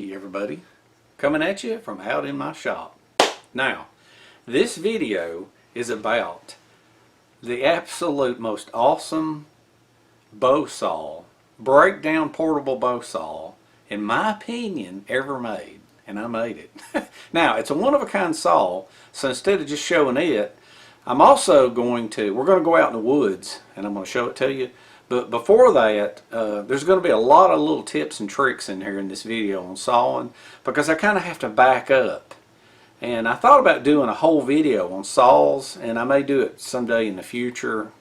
Hey everybody, coming at you from out in my shop. Now, this video is about the absolute most awesome bow saw, breakdown portable bow saw, in my opinion, ever made. And I made it. Now, it's a one-of-a-kind saw, so instead of just showing it, I'm also we're going to go out in the woods and I'm going to show it to you. But before that, there's going to be a lot of little tips and tricks in here in this video on sawing, because I kind of have to back up. And I thought about doing a whole video on saws, and I may do it someday in the future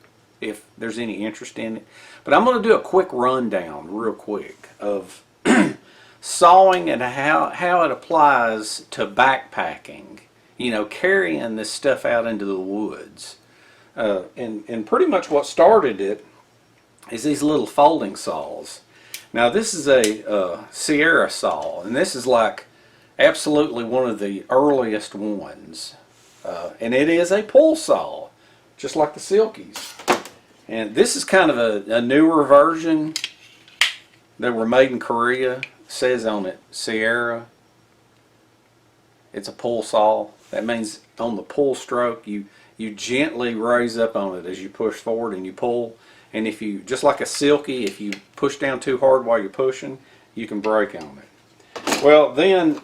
if there's any interest in it. But I'm going to do a quick rundown real quick of sawing and how it applies to backpacking, you know, carrying this stuff out into the woods. And pretty much what started it is these little folding saws. Now this is a Sierra saw, and this is like absolutely one of the earliest ones. And it is a pull saw, just like the Silkies. And this is kind of a newer version that were made in Korea. It says on it, Sierra. It's a pull saw. That means on the pull stroke, you gently raise up on it as you push forward and you pull. And if you, just like a Silky, if you push down too hard while you're pushing, you can break on it. Well, then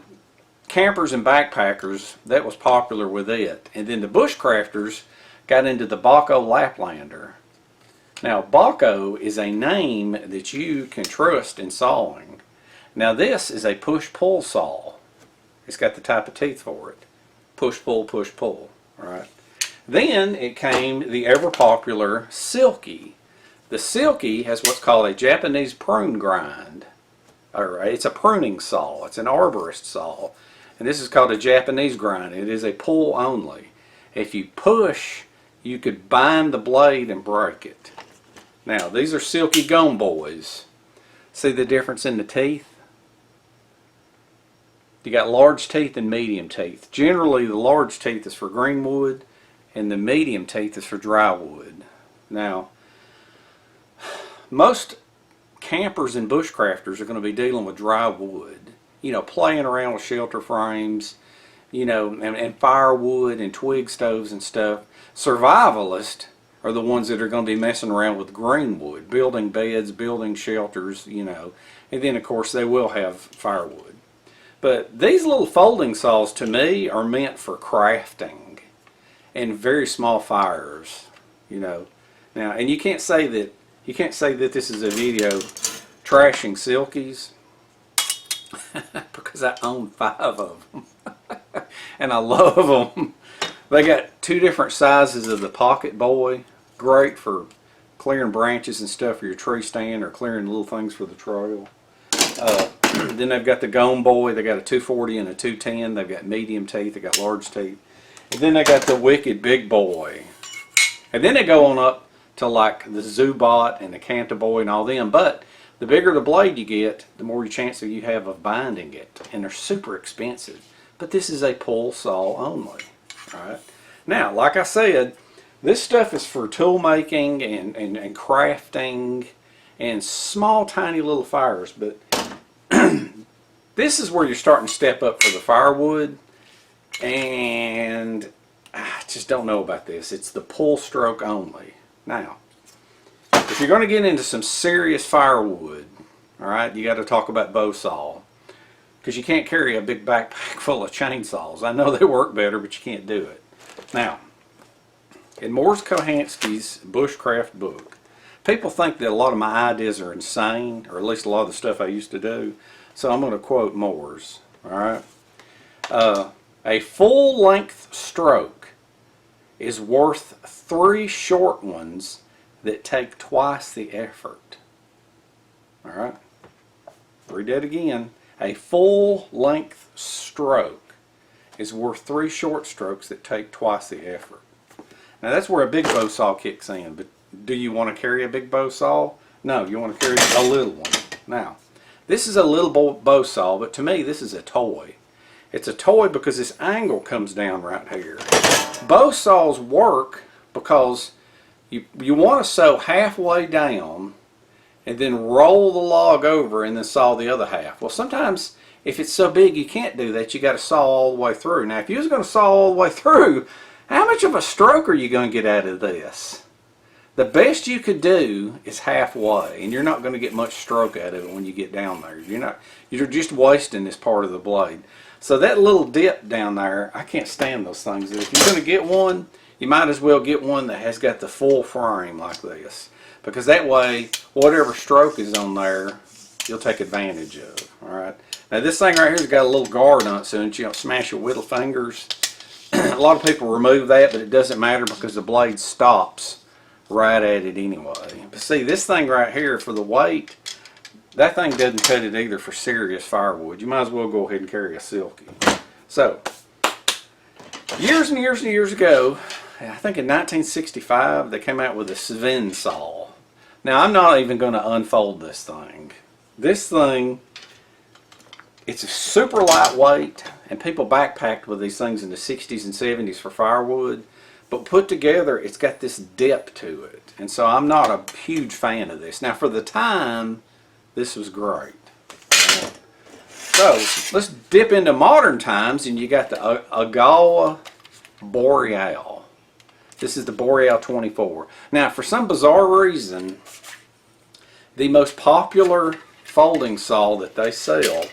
campers and backpackers, that was popular with it. And then the bushcrafters got into the Baco Laplander. Now, Baco is a name that you can trust in sawing. Now, this is a push-pull saw. It's got the type of teeth for it. Push-pull, push-pull. All right. Then it came the ever-popular Silky. The Silky has what's called a Japanese prune grind. Alright, it's a pruning saw. It's an arborist saw. And this is called a Japanese grind. It is a pull only. If you push, you could bind the blade and break it. Now, these are Silky Gome Boys. See the difference in the teeth? You got large teeth and medium teeth. Generally, the large teeth is for green wood, and the medium teeth is for dry wood. Now, most campers and bushcrafters are going to be dealing with dry wood, you know, playing around with shelter frames, you know, and firewood and twig stoves and stuff. Survivalists are the ones that are going to be messing around with green wood, building beds, building shelters, you know, and then of course they will have firewood. But these little folding saws to me are meant for crafting and very small fires, you know. Now, and you can't say that this is a video trashing Silkies because I own 5 of them and I love them. They got 2 different sizes of the Pocket Boy, great for clearing branches and stuff for your tree stand or clearing little things for the trail. Then they've got the Gome Boy. They got a 240 and a 210. They've got medium teeth. They got large teeth. And then they got the Wicked Big Boy. And then they go on up to like the Zubot and the Canta Boy and all them. But the bigger the blade you get, the more chance you have of binding it. And they're super expensive. But this is a pull saw only. Alright. Now, like I said, this stuff is for tool making and crafting and small tiny little fires. But this is where you're starting to step up for the firewood. And I just don't know about this. It's the pull stroke only. Now, if you're going to get into some serious firewood, alright, you got to talk about bow saw. Because you can't carry a big backpack full of chainsaws. I know they work better, but you can't do it. Now, in Morris Kohansky's Bushcraft book, people think that a lot of my ideas are insane, or at least a lot of the stuff I used to do. So I'm going to quote Morris. Alright? A full-length stroke is worth 3 short ones that take twice the effort. Alright? Read that again. A full-length stroke is worth 3 short strokes that take twice the effort. Now that's where a big bow saw kicks in. But do you want to carry a big bow saw? No, you want to carry a little one. Now, this is a little bow saw, but to me this is a toy. It's a toy because this angle comes down right here. Bow saws work because you want to sew halfway down and then roll the log over and then saw the other half. Well, sometimes if it's so big you can't do that, you got to saw all the way through. Now, if you was going to saw all the way through, how much of a stroke are you going to get out of this? The best you could do is halfway, and you're not going to get much stroke out of it when you get down there. You're just wasting this part of the blade. So that little dip down there, I can't stand those things. If you're going to get one, you might as well get one that has got the full frame like this, because that way, whatever stroke is on there, you'll take advantage of. All right. Now this thing right here has got a little guard on it, so that you don't smash your little fingers. A lot of people remove that, but it doesn't matter because the blade stops right at it anyway. But see, this thing right here, for the weight, that thing doesn't cut it either for serious firewood. You might as well go ahead and carry a silky. So, years and years and years ago, I think in 1965, they came out with a Sven saw. Now, I'm not even going to unfold this thing. This thing, it's a super lightweight, and people backpacked with these things in the 60s and 70s for firewood. But put together, it's got this depth to it. And so I'm not a huge fan of this. Now, for the time, this was great. So, let's dip into modern times, and you got the Agawa Boreal. This is the Boreal 24. Now, for some bizarre reason, the most popular folding saw that they sell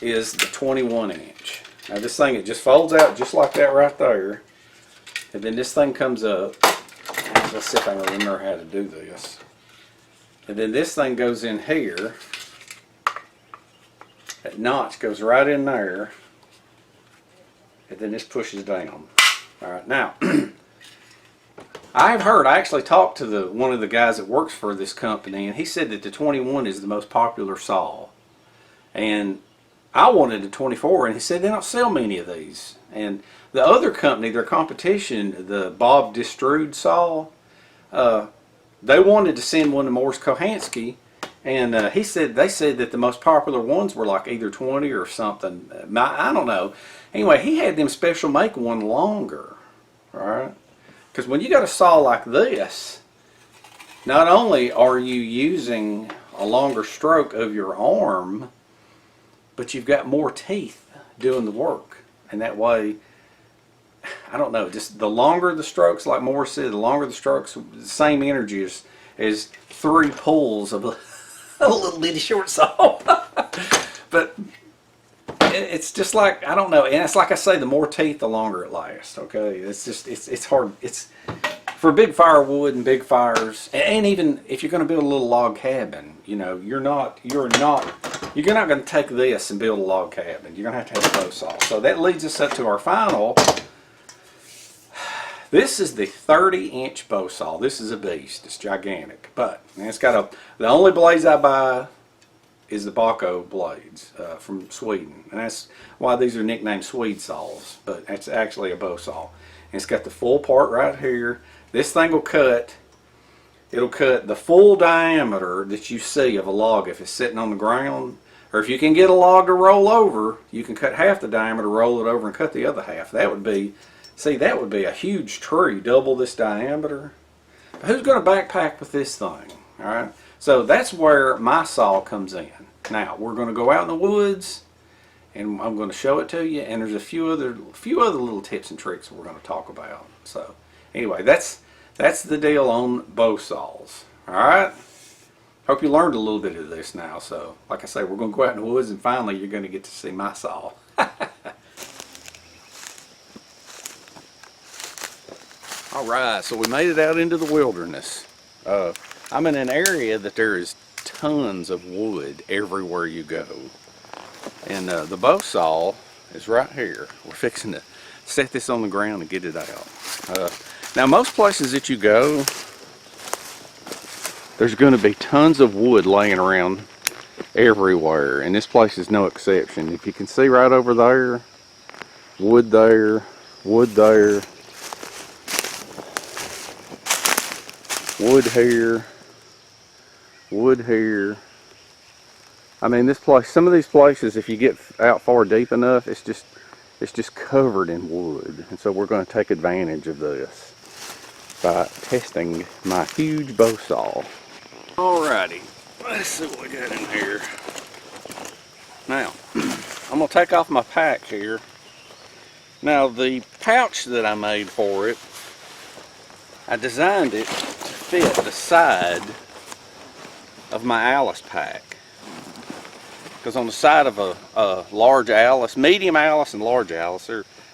is the 21 inch. Now, this thing, it just folds out just like that right there. And then this thing comes up. Let's see if I can remember how to do this. And then this thing goes in here. That notch goes right in there. And then this pushes down. Alright, now, I've heard, I actually talked to one of the guys that works for this company, and he said that the 21 is the most popular saw. And I wanted a 24, and he said they don't sell many of these. And the other company, their competition, the Bob Distrude saw, they wanted to send one to Morris Kohansky, and they said that the most popular ones were like either 20 or something. I don't know. Anyway, he had them special make one longer, right? Because when you got a saw like this, not only are you using a longer stroke of your arm, but you've got more teeth doing the work. And that way, I don't know, just the longer the strokes, like Morris said, the longer the strokes, the same energy as 3 pulls of a little bitty short saw. But it's just like, I don't know, and it's like I say, the more teeth, the longer it lasts, okay? It's just, it's hard, it's, for big firewood and big fires, and even if you're going to build a little log cabin, you know, you're not going to take this and build a log cabin. You're going to have a bow saw. So that leads us up to our final. This is the 30-inch bow saw. This is a beast. It's gigantic. But it's got the only blades I buy is the Baco blades from Sweden. And that's why these are nicknamed Swede saws. But it's actually a bow saw. And it's got the full part right here. This thing will cut. It'll cut the full diameter that you see of a log if it's sitting on the ground. Or if you can get a log to roll over, you can cut half the diameter, roll it over, and cut the other half. That would be, see, that would be a huge tree, double this diameter. But who's going to backpack with this thing? All right. So that's where my saw comes in. Now we're going to go out in the woods, and I'm going to show it to you. And there's a few other little tips and tricks we're going to talk about. So anyway, that's the deal on bow saws. All right. Hope you learned a little bit of this now. So, like I say, we're going to go out in the woods, and finally you're going to get to see my saw. All right, so we made it out into the wilderness. I'm in an area that there is tons of wood everywhere you go. And the bow saw is right here. We're fixing to set this on the ground and get it out. Now, most places that you go, there's going to be tons of wood laying around everywhere, and this place is no exception. If you can see right over there, wood there, wood there, wood here, wood here. I mean, this place, some of these places, if you get out far deep enough, it's just covered in wood. And so we're going to take advantage of this by testing my huge bow saw. Alrighty, let's see what we got in here. Now, I'm going to take off my pack here. Now the pouch that I made for it, I designed it to fit the side of my Alice pack. Because on the side of a large Alice, medium Alice and large Alice,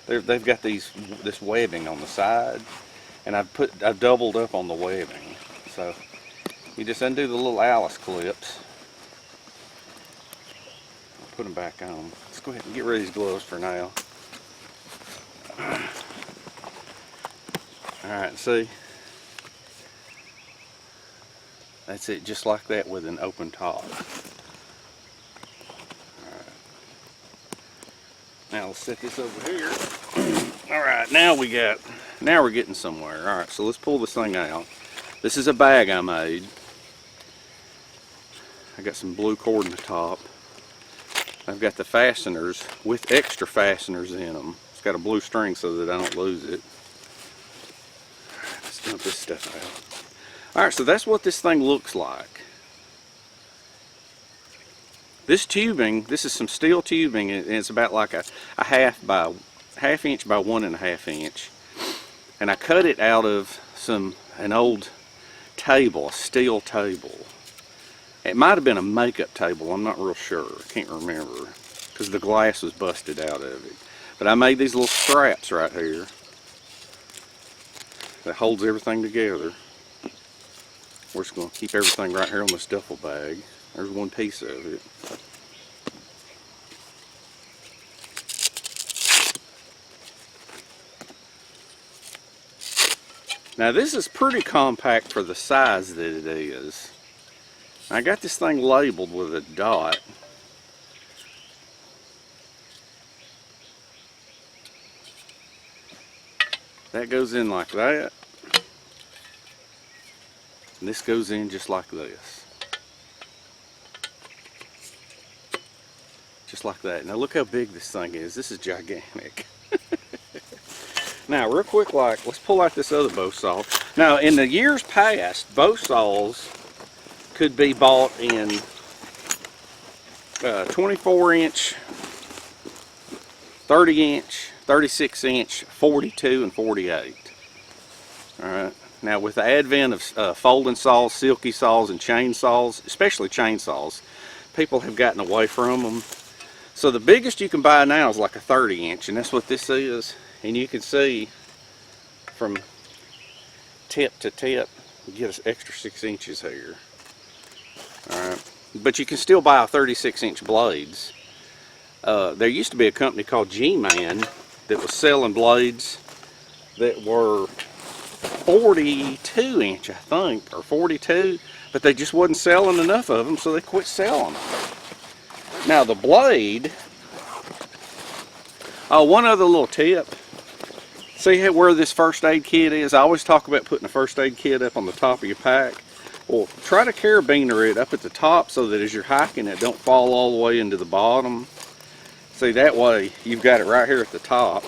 they've got this webbing on the side, and I've doubled up on the webbing. So you just undo the little Alice clips. I'll put them back on. Let's go ahead and get rid of these gloves for now. Alright, see? That's it, just like that with an open top. Now let's set this over here. Alright, now we're getting somewhere. Alright, so let's pull this thing out. This is a bag I made. I got some blue cord in the top. I've got the fasteners with extra fasteners in them. It's got a blue string so that I don't lose it. Let's dump this stuff out. Alright, so that's what this thing looks like. This tubing, this is some steel tubing, and it's about like a half inch by 1.5 inch. And I cut it out of an old table, a steel table. It might have been a makeup table, I'm not real sure, I can't remember, because the glass was busted out of it. But I made these little straps right here that holds everything together. We're just going to keep everything right here on this duffel bag. There's one piece of it. Now this is pretty compact for the size that it is. I got this thing labeled with a dot. That goes in like that. And this goes in just like this. Just like that. Now look how big this thing is. This is gigantic. Now real quick, let's pull out this other bow saw. Now in the years past, bow saws could be bought in 24 inch, 30 inch, 36 inch, 42 and 48. Alright. Now with the advent of folding saws, silky saws and chainsaws, especially chainsaws, people have gotten away from them. So the biggest you can buy now is like a 30 inch, and that's what this is. And you can see from tip to tip, you get an extra 6 inches here. Alright, but you can still buy 36 inch blades. There used to be a company called G-Man that was selling blades that were 42 inch, I think, or 42, but they just wasn't selling enough of them, so they quit selling them. Now the blade, one other little tip. See where this first aid kit is? I always talk about putting a first aid kit up on the top of your pack. Well, try to carabiner it up at the top so that as you're hiking it don't fall all the way into the bottom. See, that way you've got it right here at the top,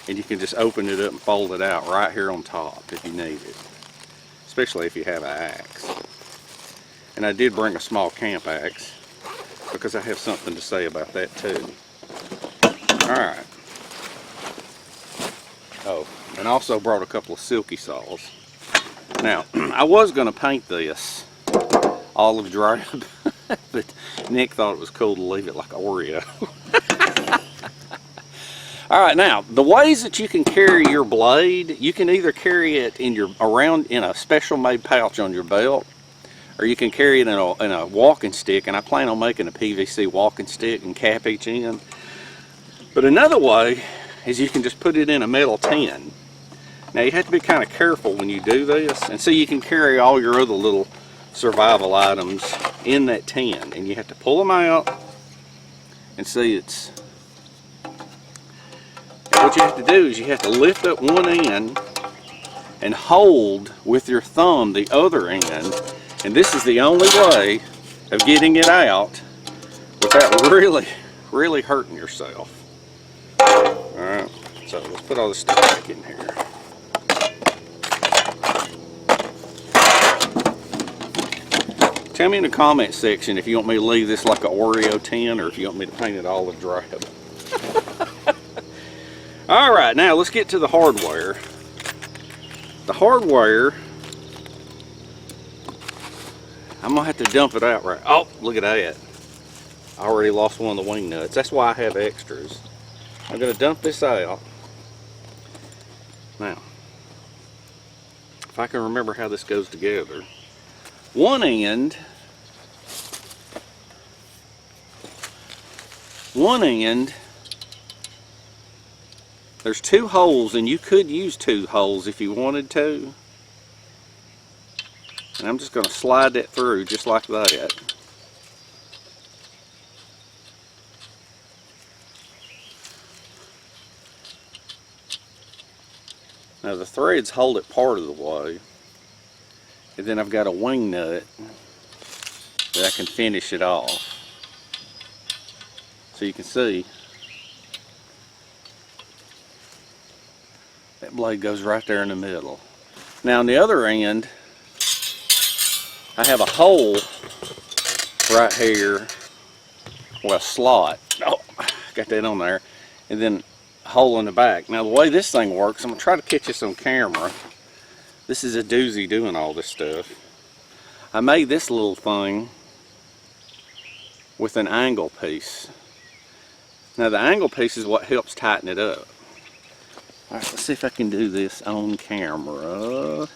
and you can just open it up and fold it out right here on top if you need it, especially if you have an axe. And I did bring a small camp axe because I have something to say about that too. Alright. Oh, and also brought a couple of silky saws. Now, I was going to paint this olive drab, but Nick thought it was cool to leave it like Oreo. Alright, now, the ways that you can carry your blade, you can either carry it in a special made pouch on your belt, or you can carry it in a walking stick, and I plan on making a PVC walking stick and cap each end. But another way is you can just put it in a metal tin. Now you have to be kind of careful when you do this, and so you can carry all your other little survival items in that tin, and you have to pull them out and see what you have to do is you have to lift up one end and hold with your thumb the other end, and this is the only way of getting it out without really hurting yourself. Alright, so let's put all this stuff back in here. Tell me in the comment section if you want me to leave this like an Oreo tin or if you want me to paint it olive drab. Alright, now let's get to the hardware. The hardware, I'm going to have to dump it out right. Oh, look at that. I already lost one of the wing nuts. That's why I have extras. I'm going to dump this out. Now, if I can remember how this goes together. One end, there's 2 holes, and you could use 2 holes if you wanted to. And I'm just going to slide that through just like that. Now the threads hold it part of the way. And then I've got a wing nut that I can finish it off. So you can see that blade goes right there in the middle. Now on the other end, I have a hole right here, well, a slot. Oh, got that on there. And then a hole in the back. Now the way this thing works, I'm going to try to catch this on camera. This is a doozy doing all this stuff. I made this little thing with an angle piece. Now the angle piece is what helps tighten it up. Alright, let's see if I can do this on camera.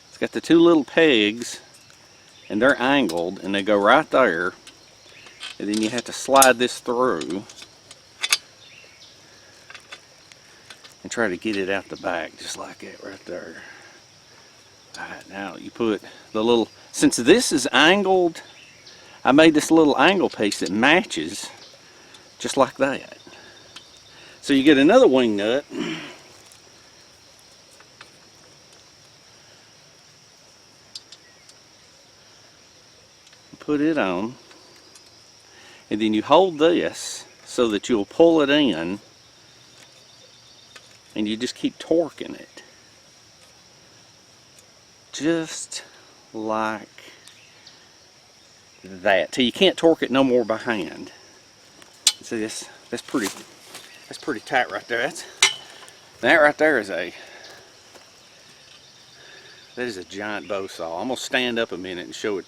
It's got the 2 little pegs and they're angled and they go right there. And then you have to slide this through and try to get it out the back just like that right there. Alright, now you put the little, since this is angled, I made this little angle piece that matches just like that. So you get another wing nut. Put it on. And then you hold this so that you'll pull it in. And you just keep torquing it. Just like that. Till you can't torque it no more by hand. See this? That's pretty tight right there. That right there is a giant bow saw. I'm gonna stand up a minute and show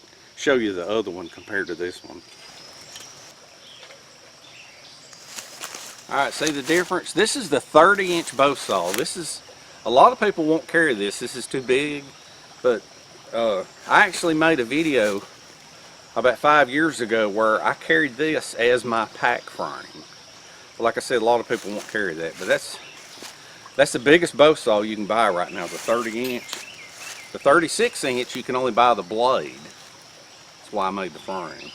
you the other one compared to this one. Alright, see the difference? This is the 30-inch bow saw. This is, a lot of people won't carry this. This is too big. But I actually made a video about 5 years ago where I carried this as my pack frame. Like I said, a lot of people won't carry that. But that's the biggest bow saw you can buy right now, the 30-inch. The 36-inch you can only buy the blade. That's why I made the frame.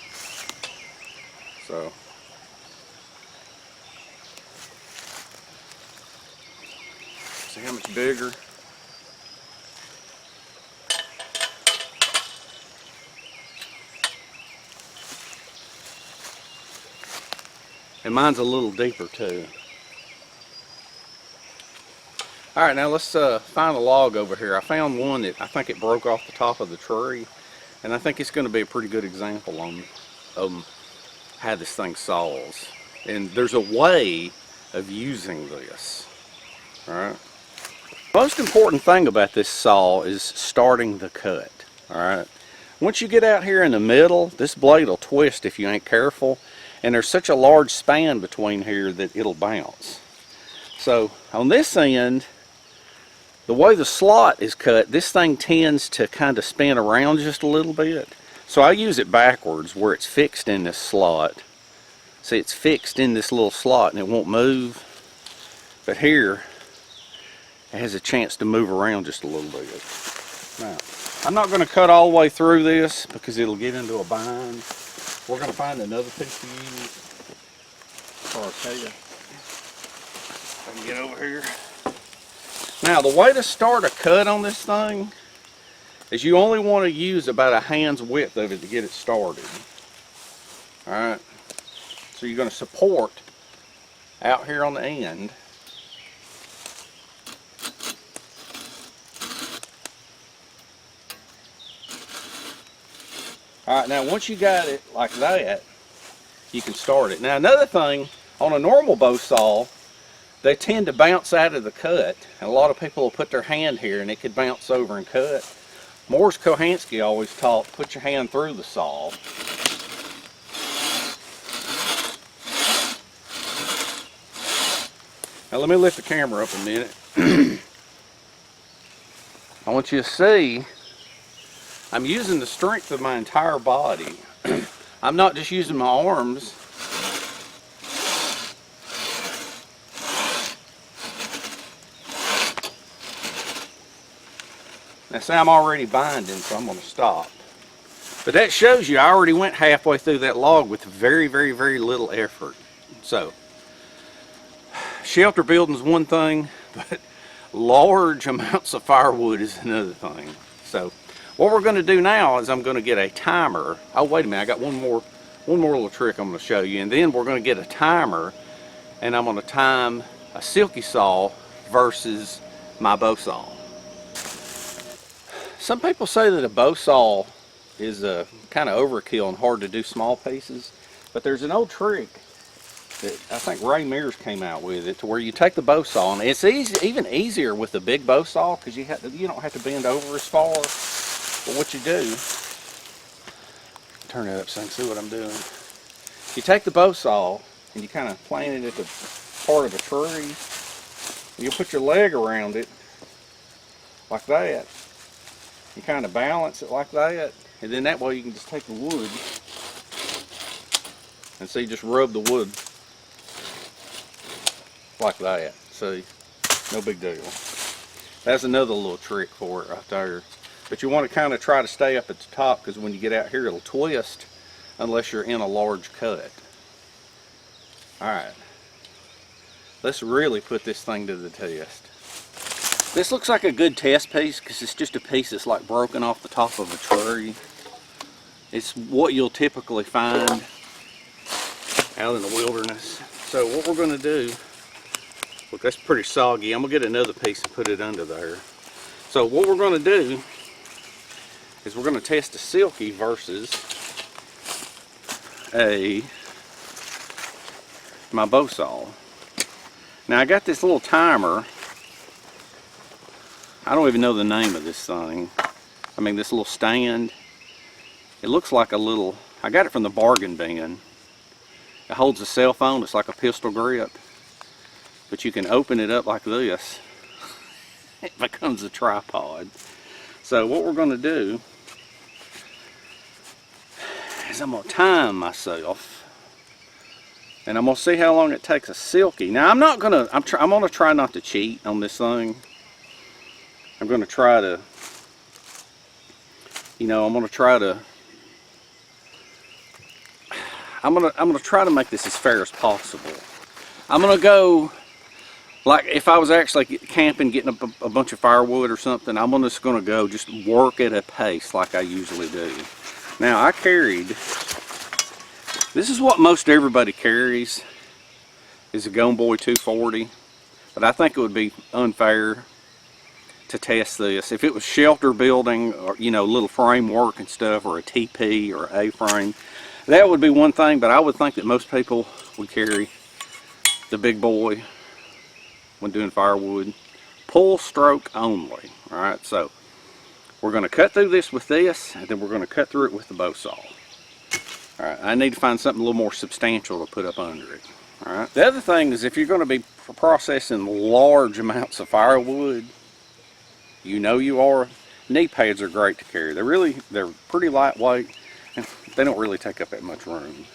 So. See how much bigger? And mine's a little deeper too. Alright, now let's find a log over here. I found one that I think it broke off the top of the tree. And I think it's going to be a pretty good example on how this thing saws. And there's a way of using this. Alright. Most important thing about this saw is starting the cut. Alright. Once you get out here in the middle, this blade will twist if you ain't careful. And there's such a large span between here that it'll bounce. So on this end, the way the slot is cut, this thing tends to kind of spin around just a little bit. So I use it backwards where it's fixed in this slot. See, it's fixed in this little slot and it won't move. But here, it has a chance to move around just a little bit. Now, I'm not going to cut all the way through this because it'll get into a bind. We're going to find another piece to use. Or I'll tell you. I can get over here. Now, the way to start a cut on this thing is you only want to use about a hand's width of it to get it started. Alright. So you're going to support out here on the end. All right, now once you got it like that, you can start it. Now another thing, on a normal bow saw, they tend to bounce out of the cut. And a lot of people will put their hand here and it could bounce over and cut. Morris Kohansky always taught, put your hand through the saw. Now let me lift the camera up a minute. I want you to see, I'm using the strength of my entire body. I'm not just using my arms. Now see, I'm already binding, so I'm going to stop. But that shows you I already went halfway through that log with very, very, very little effort. So, shelter building is one thing, but large amounts of firewood is another thing. So, what we're going to do now is I'm going to get a timer. Oh, wait a minute, I got one more little trick I'm going to show you. And then we're going to get a timer, and I'm going to time a silky saw versus my bow saw. Some people say that a bow saw is kind of overkill and hard to do small pieces, but there's an old trick that I think Ray Mears came out with it, to where you take the bow saw, and it's even easier with the big bow saw because you don't have to bend over as far. But what you do, turn it up so I can see what I'm doing. You take the bow saw and you kind of plant it at the part of a tree. You put your leg around it like that. You kind of balance it like that, and then that way you can just take the wood and see, just rub the wood like that. See, no big deal. That's another little trick for it right there. But you want to kind of try to stay up at the top, because when you get out here it'll twist unless you're in a large cut. Alright, let's really put this thing to the test. This looks like a good test piece because it's just a piece that's like broken off the top of a tree. It's what you'll typically find out in the wilderness. So what we're going to do, look, that's pretty soggy. I'm going to get another piece and put it under there. So what we're going to do is we're going to test a silky versus my bow saw. Now I got this little timer. I don't even know the name of this thing. I mean, this little stand. It looks like a little, I got it from the bargain bin. It holds a cell phone. It's like a pistol grip. But you can open it up like this. It becomes a tripod. So what we're going to do is I'm going to time myself. And I'm going to see how long it takes a silky. Now I'm going to try not to cheat on this thing. I'm going to try to, I'm going to try to make this as fair as possible. I'm going to go, like if I was actually camping, getting a bunch of firewood or something, I'm just going to go just work at a pace like I usually do. Now I carried, this is what most everybody carries, is a Gone Boy 240, but I think it would be unfair to test this. If it was shelter building or little framework and stuff, or a TP or A-frame, that would be one thing, but I would think that most people would carry the big boy when doing firewood. Pull stroke only. Alright, so we're going to cut through this with this, and then we're going to cut through it with the bow saw. Alright, I need to find something a little more substantial to put up under it. Alright, the other thing is, if you're going to be processing large amounts of firewood, you are, knee pads are great to carry. They're pretty lightweight, and they don't really take up that much room.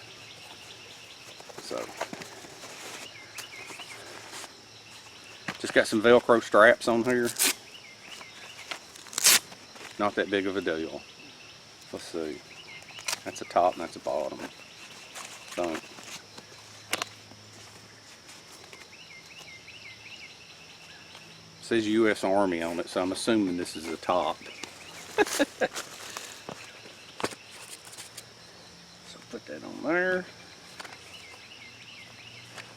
So, just got some Velcro straps on here. Not that big of a deal. Let's see. That's a top and that's a bottom. So, says U.S. Army on it, so I'm assuming this is the top. So put that on there.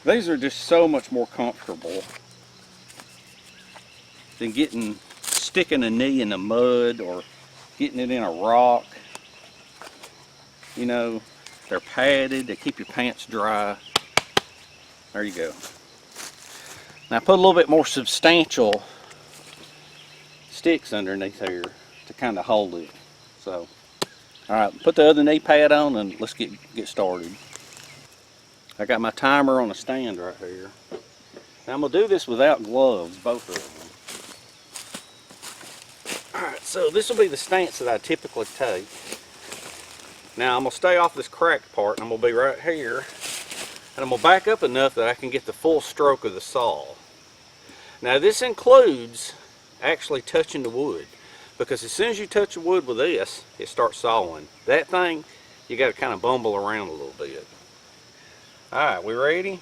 These are just so much more comfortable than sticking a knee in the mud or getting it in a rock. You know, they're padded, they keep your pants dry. There you go. Now put a little bit more substantial sticks underneath here to kind of hold it. So, all right, put the other knee pad on and let's get started. I got my timer on a stand right here. Now I'm gonna do this without gloves, both of them. All right, so this will be the stance that I typically take. Now I'm gonna stay off this cracked part and I'm gonna be right here. And I'm gonna back up enough that I can get the full stroke of the saw. Now this includes actually touching the wood, because as soon as you touch the wood with this, it starts sawing. That thing, you gotta kind of bumble around a little bit. All right, we ready?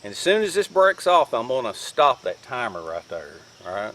And as soon as this breaks off, I'm gonna stop that timer right there, all right?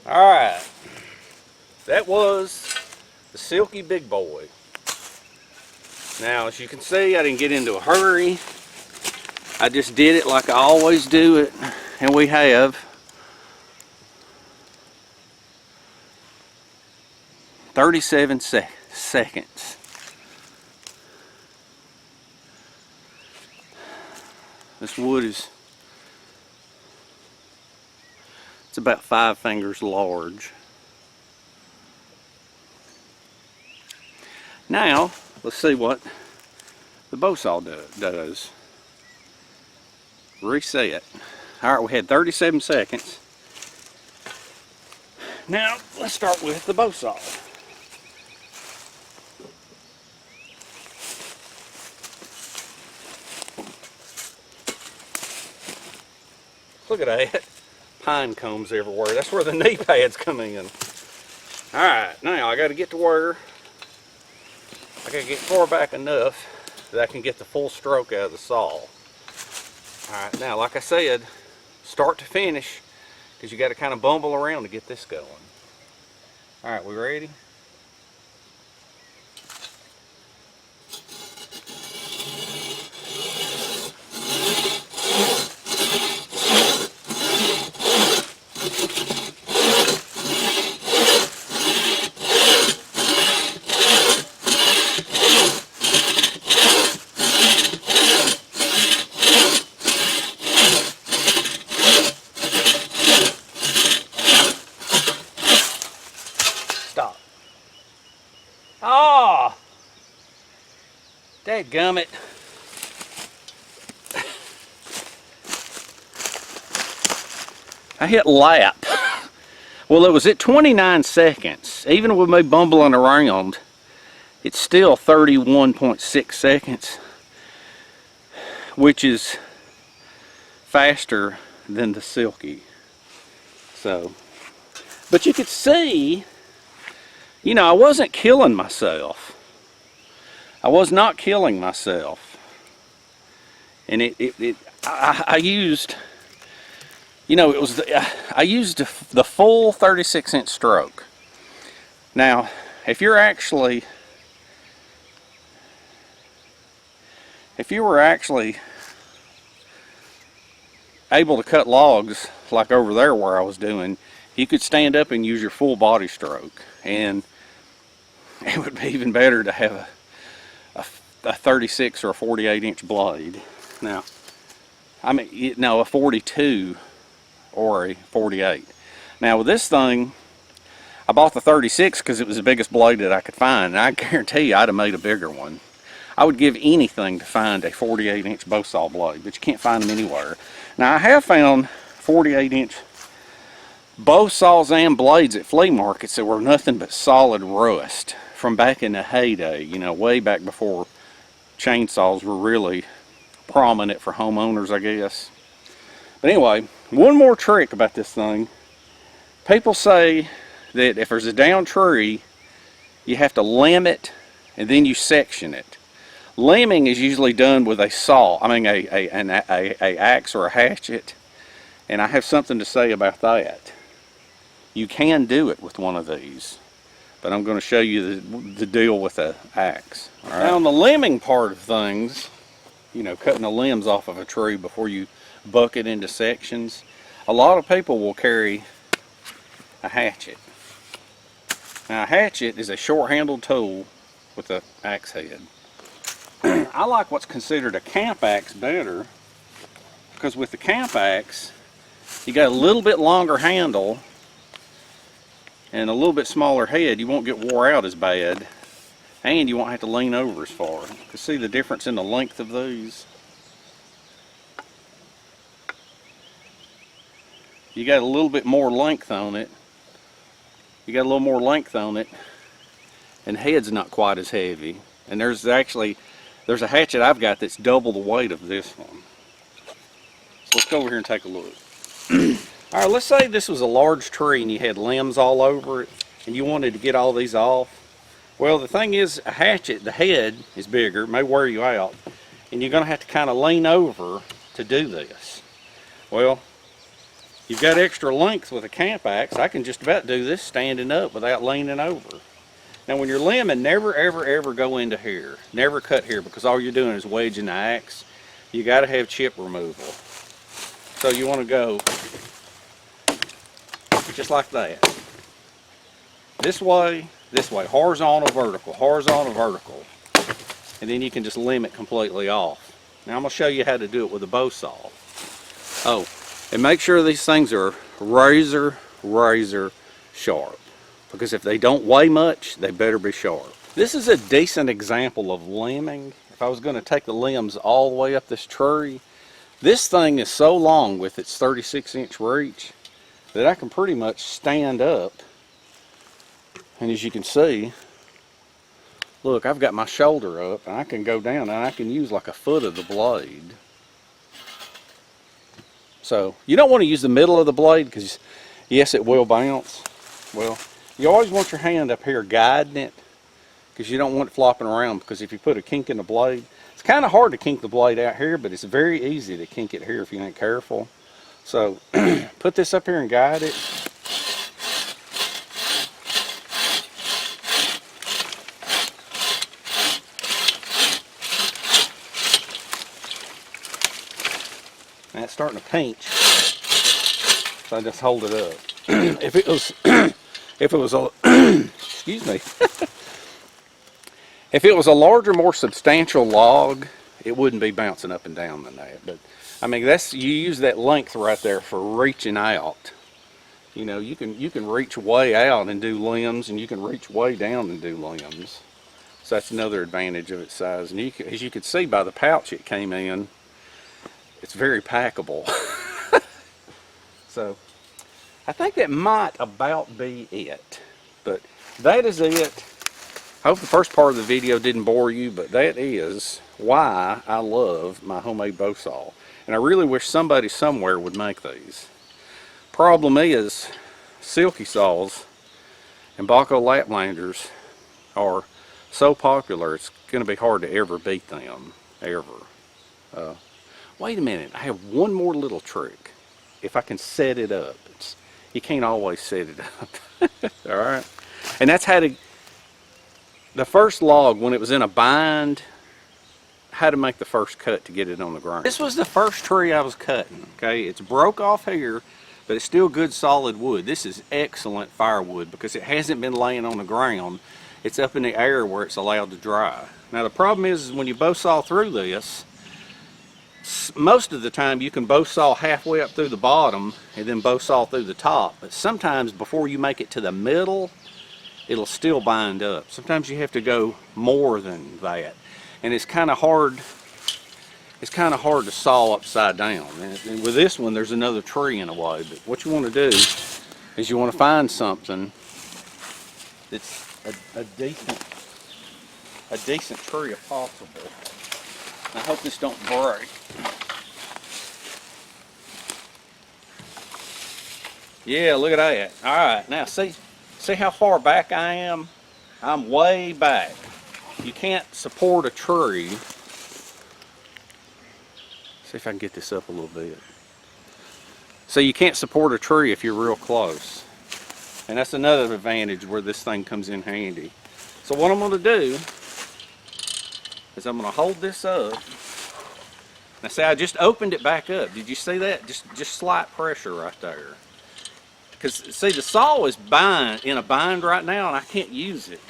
Alright, that was the Silky Big Boy. Now, as you can see, I didn't get into a hurry. I just did it like I always do it, and we have 37 seconds. This wood is about 5 fingers large. Now, let's see what the bow saw does. Reset. Alright, we had 37 seconds. Now, let's start with the bow saw. Look at that. Pine cones everywhere. That's where the knee pads come in. Alright, now I got to get to where I got to get far back enough that I can get the full stroke out of the saw. Alright, now like I said, start to finish, because you got to kind of bumble around to get this going. Alright, we ready? Stop. Ah! Dadgummit. I hit lap. Well, it was at 29 seconds. Even with me bumbling around, it's still 31.6 seconds, which is faster than the Silky. So, but you could see, you know, I wasn't killing myself. I was not killing myself. And I used, you know, I used the full 36-inch stroke. Now, if you were actually able to cut logs like over there where I was doing, you could stand up and use your full body stroke, and it would be even better to have a 36 or a 48-inch blade. Now, I mean, you know, a 42 or a 48. Now with this thing, I bought the 36 because it was the biggest blade that I could find, and I guarantee you I'd have made a bigger one. I would give anything to find a 48-inch bow saw blade, but you can't find them anywhere. Now I have found 48-inch bow saws and blades at flea markets that were nothing but solid rust from back in the heyday, you know, way back before chainsaws were really prominent for homeowners, I guess. But anyway, one more trick about this thing. People say that if there's a down tree, you have to limb it and then you section it. Limbing is usually done with a saw, an axe or a hatchet, and I have something to say about that. You can do it with one of these, but I'm going to show you the deal with the axe. All right. Now on the limbing part of things, you know, cutting the limbs off of a tree before you buck it into sections, a lot of people will carry a hatchet. Now a hatchet is a short-handled tool with an axe head. I like what's considered a camp axe better, because with the camp axe you got a little bit longer handle and a little bit smaller head. You won't get wore out as bad, and you won't have to lean over as far. You can see the difference in the length of these. You got a little bit more length on it. You got a little more length on it, and the head's not quite as heavy. And there's a hatchet I've got that's double the weight of this one. So let's go over here and take a look. Alright, let's say this was a large tree and you had limbs all over it and you wanted to get all these off. Well, the thing is, a hatchet, the head is bigger, it may wear you out, and you're going to have to kind of lean over to do this. Well, you've got extra length with a camp axe. I can just about do this standing up without leaning over. Now when you're limbing, never ever go into here. Never cut here, because all you're doing is wedging the axe. You got to have chip removal. So you want to go just like that. This way, horizontal, vertical. And then you can just limb it completely off. Now I'm going to show you how to do it with a bow saw. Oh, and make sure these things are razor sharp. Because if they don't weigh much, they better be sharp. This is a decent example of limbing. If I was going to take the limbs all the way up this tree, this thing is so long with its 36-inch reach that I can pretty much stand up. And as you can see, look, I've got my shoulder up and I can go down and I can use like a foot of the blade. So you don't want to use the middle of the blade because yes, it will bounce. Well, you always want your hand up here guiding it, because you don't want it flopping around, because if you put a kink in the blade, it's kind of hard to kink the blade out here, but it's very easy to kink it here if you ain't careful. So put this up here and guide it. And it's starting to pinch, so I just hold it up. If it was a excuse me. If it was a larger, more substantial log, it wouldn't be bouncing up and down than that. But I mean, you use that length right there for reaching out. You know, you can reach way out and do limbs, and you can reach way down and do limbs. So that's another advantage of its size. And as you can see by the pouch it came in, it's very packable. So I think that might about be it. But that is it. I hope the first part of the video didn't bore you, but that is why I love my homemade bow saw. And I really wish somebody somewhere would make these. Problem is, silky saws and Baco Laplanders are so popular, it's going to be hard to ever beat them, ever. Wait a minute, I have one more little trick. If I can set it up. You can't always set it up. Alright? And that's how the first log, when it was in a bind, how to make the first cut to get it on the ground. This was the first tree I was cutting. Okay, it's broke off here, but it's still good solid wood. This is excellent firewood because it hasn't been laying on the ground. It's up in the air where it's allowed to dry. Now the problem is when you bow saw through this, most of the time you can bow saw halfway up through the bottom and then bow saw through the top, but sometimes before you make it to the middle it'll still bind up. Sometimes you have to go more than that, and it's kind of hard to saw upside down. And with this one there's another tree in the way, but what you want to do is you want to find something that's a decent tree if possible. I hope this don't break. Yeah, look at that. All right, now see how far back I am? I'm way back. You can't support a tree. See if I can get this up a little bit. So you can't support a tree if you're real close. And that's another advantage where this thing comes in handy. So what I'm going to do is I'm going to hold this up. Now see, I just opened it back up. Did you see that? Just slight pressure right there. Because see, the saw is in a bind right now and I can't use it.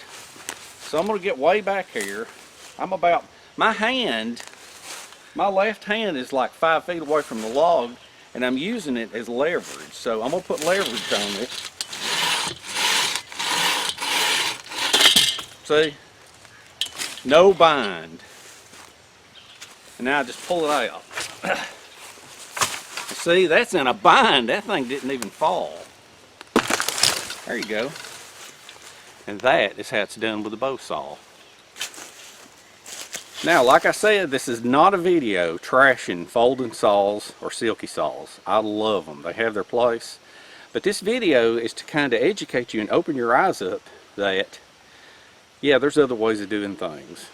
So I'm going to get way back here. I'm about, my left hand is like 5 feet away from the log, and I'm using it as leverage. So I'm going to put leverage on it. See? No bind. And now I just pull it out. See, that's in a bind. That thing didn't even fall. There you go. And that is how it's done with a bow saw. Now, like I said, this is not a video trashing folding saws or silky saws. I love them. They have their place. But this video is to kind of educate you and open your eyes up that, yeah, there's other ways of doing things.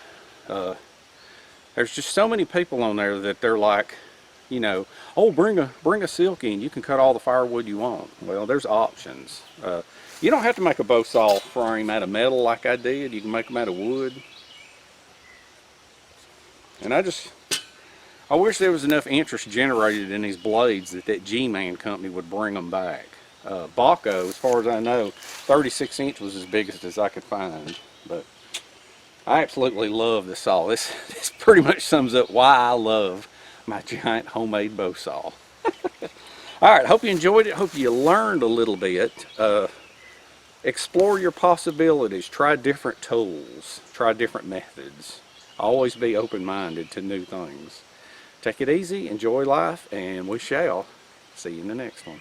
There's just so many people on there that they're like, you know, oh, bring a silky and you can cut all the firewood you want. Well, there's options. You don't have to make a bow saw frame out of metal like I did. You can make them out of wood. And I wish there was enough interest generated in these blades that G-Man company would bring them back. Baco, as far as I know, 36 inch was as big as I could find. But I absolutely love this saw. This pretty much sums up why I love my giant homemade bow saw. Alright, hope you enjoyed it. Hope you learned a little bit. Explore your possibilities. Try different tools. Try different methods. Always be open-minded to new things. Take it easy, enjoy life, and we shall see you in the next one.